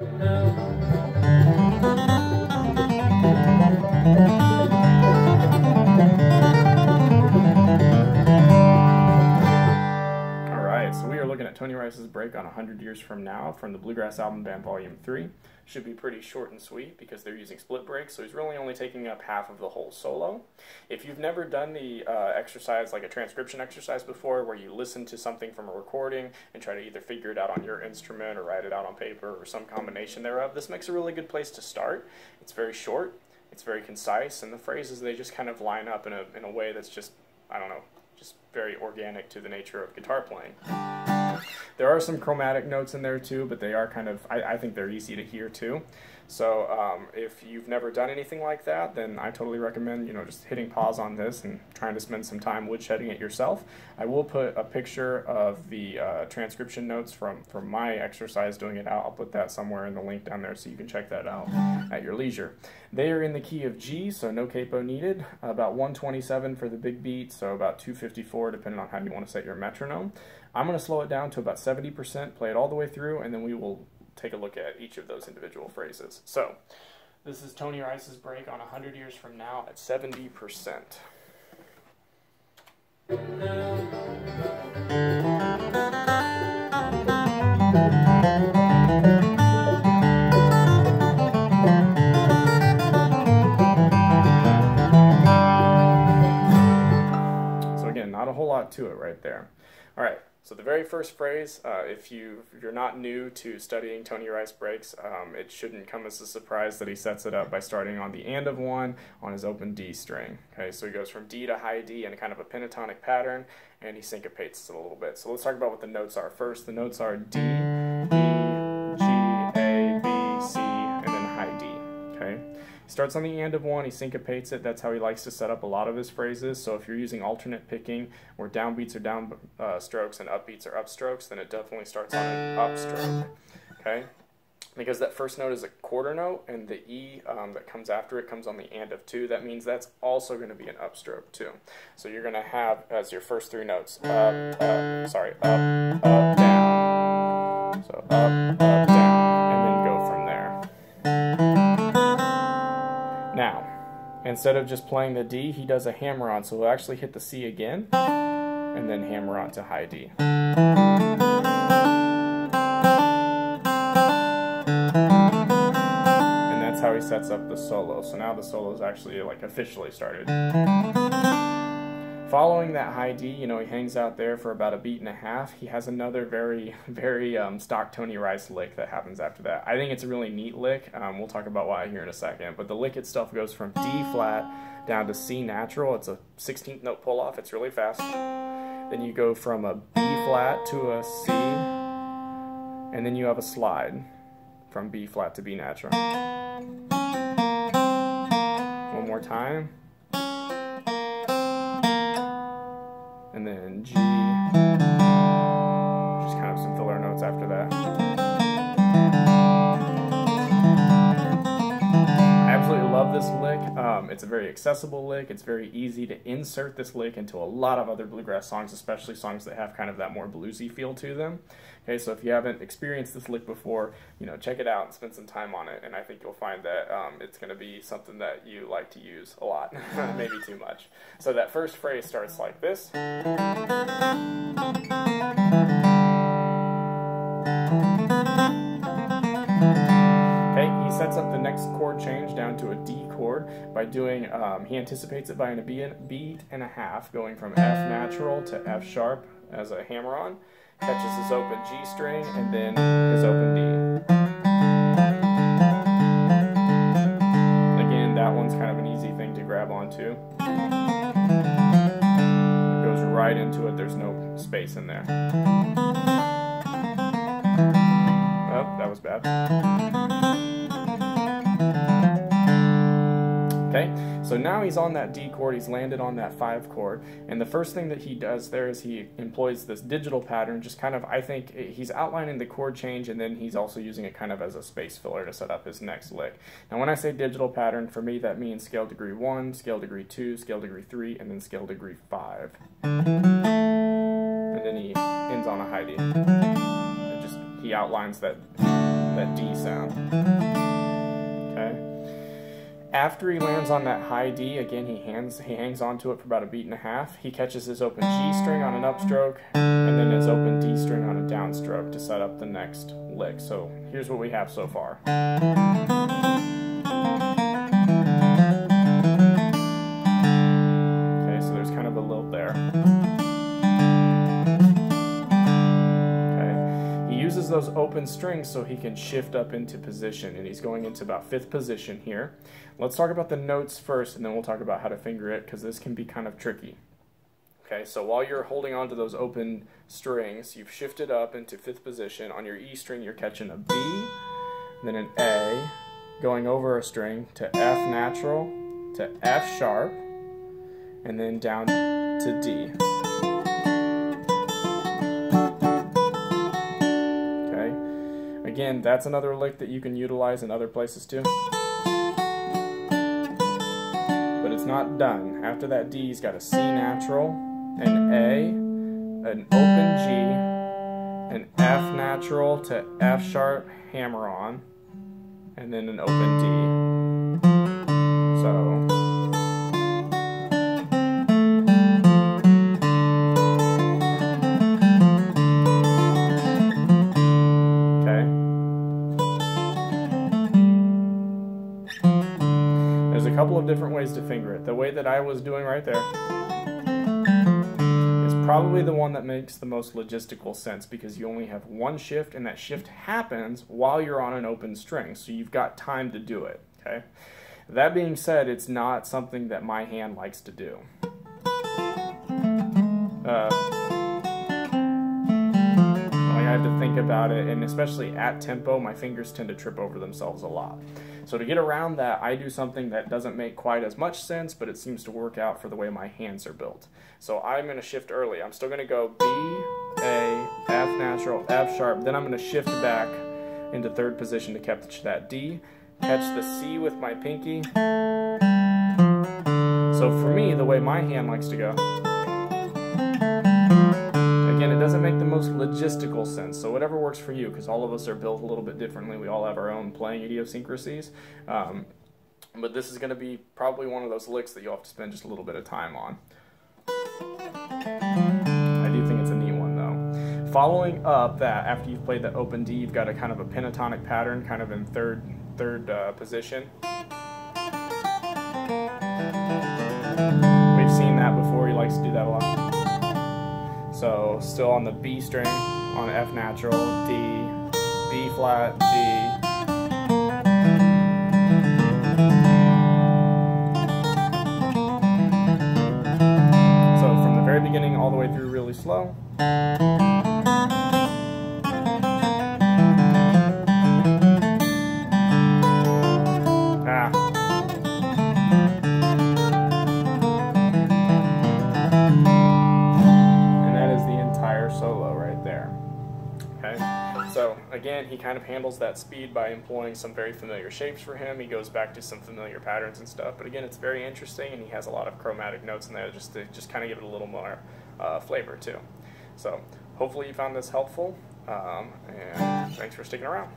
Alright, so we are looking at Tony Rice's break on 100 Years From Now from the Bluegrass Album Band Volume 3. Should be pretty short and sweet because they're using split breaks, so he's really only taking up half of the whole solo. If you've never done the exercise, like a transcription exercise before, where you listen to something from a recording and try to either figure it out on your instrument or write it out on paper or some combination thereof, this makes a really good place to start. It's very short, it's very concise, and the phrases, they just kind of line up in a way that's just, I don't know, just very organic to the nature of guitar playing. There are some chromatic notes in there too, but they are kind of, I think they're easy to hear too. So if you've never done anything like that, then I totally recommend, just hitting pause on this and trying to spend some time woodshedding it yourself. I will put a picture of the transcription notes from my exercise doing it out. I'll put that somewhere in the link down there so you can check that out at your leisure. They are in the key of G, so no capo needed. About 127 for the big beat, so about 254 depending on how you want to set your metronome. I'm going to slow it down to about 70%, play it all the way through, and then we will take a look at each of those individual phrases. So, this is Tony Rice's break on 100 Years From Now at 70%. So again, not a whole lot to it right there. All right. So the very first phrase, if you're not new to studying Tony Rice breaks, it shouldn't come as a surprise that he sets it up by starting on the and of one on his open D string. Okay, so he goes from D to high D in a kind of a pentatonic pattern, and he syncopates it a little bit. So let's talk about what the notes are first. The notes are D, E, G, A, B, C, and then high D. Okay. Starts on the and of one, he syncopates it. That's how he likes to set up a lot of his phrases. So if you're using alternate picking, where downbeats are down strokes and upbeats are upstrokes, then it definitely starts on an upstroke. Okay, because that first note is a quarter note, and the E that comes after it comes on the and of two. That means that's also going to be an upstroke too. So you're going to have as your first three notes up, down. So up, down, and then go from there. Now, instead of just playing the D, he does a hammer on, so he'll actually hit the C again, and then hammer on to high D. And that's how he sets up the solo. So now the solo is actually like officially started. Following that high D, he hangs out there for about a beat and a half. He has another very, very stock Tony Rice lick that happens after that. I think it's a really neat lick. We'll talk about why here in a second. But the lick itself goes from D flat down to C natural. It's a 16th note pull off. It's really fast. Then you go from a B flat to a C, and then you have a slide from B flat to B natural. One more time. And then G, just kind of some filler notes after that. I absolutely love this lick. It's a very accessible lick. It's very easy to insert this lick into a lot of other bluegrass songs, especially songs that have kind of that more bluesy feel to them. Okay, so if you haven't experienced this lick before, check it out and spend some time on it, and I think you'll find that it's going to be something that you like to use a lot, maybe too much. So that first phrase starts like this. Okay, he sets up the next chord change down to a D chord by doing, he anticipates it by a beat and a half, going from F natural to F sharp as a hammer on, catches his open G string, and then his open D. Again, that one's kind of an easy thing to grab onto. It goes right into it, there's no space in there. Oh, that was bad. Okay, so now he's on that D chord, he's landed on that 5 chord, and the first thing that he does there is he employs this digital pattern, just kind of, I think, he's outlining the chord change, and then he's also using it kind of as a space filler to set up his next lick. Now when I say digital pattern, for me that means scale degree 1, scale degree 2, scale degree 3, and then scale degree 5. And then he ends on a high D. He outlines that that D sound. Okay. After he lands on that high D, again he hangs onto it for about a beat and a half. He catches his open G string on an upstroke, and then his open D string on a downstroke to set up the next lick. So here's what we have so far. Okay, so there's kind of a lilt there. Uses those open strings so he can shift up into position, and he's going into about 5th position here. Let's talk about the notes first, and then we'll talk about how to finger it, because this can be kind of tricky. Okay, so while you're holding on to those open strings, you've shifted up into 5th position. On your E string, you're catching a B, then an A, going over a string to F natural, to F sharp, and then down to D. Again, that's another lick that you can utilize in other places too. But it's not done. After that D, he's got a C natural, an A, an open G, an F natural to F sharp hammer on, and then an open D. So there's a couple of different ways to finger it. The way that I was doing right there is probably the one that makes the most logistical sense, because you only have one shift, and that shift happens while you're on an open string, so you've got time to do it. Okay. That being said, it's not something that my hand likes to do. I have to think about it, and especially at tempo, my fingers tend to trip over themselves a lot. So to get around that, I do something that doesn't make quite as much sense, but it seems to work out for the way my hands are built. So I'm going to shift early. I'm still going to go B, A, F natural, F sharp, then I'm going to shift back into 3rd position to catch that D, catch the C with my pinky. So for me, the way my hand likes to go, again, it doesn't make the most logistical sense, so whatever works for you, because all of us are built a little bit differently. We all have our own playing idiosyncrasies. But this is going to be probably one of those licks that you'll have to spend just a little bit of time on. I do think it's a neat one, though. Following up that, after you've played that open D, you've got a kind of a pentatonic pattern, kind of in third position. We've seen that before. He likes to do that a lot. So still on the B string, on F natural, D, B flat, G. So from the very beginning all the way through really slow. Solo right there. Okay, so again, he kind of handles that speed by employing some very familiar shapes for him. He goes back to some familiar patterns and stuff, but again, it's very interesting, and he has a lot of chromatic notes in there just to kind of give it a little more flavor too. So hopefully you found this helpful, and thanks for sticking around.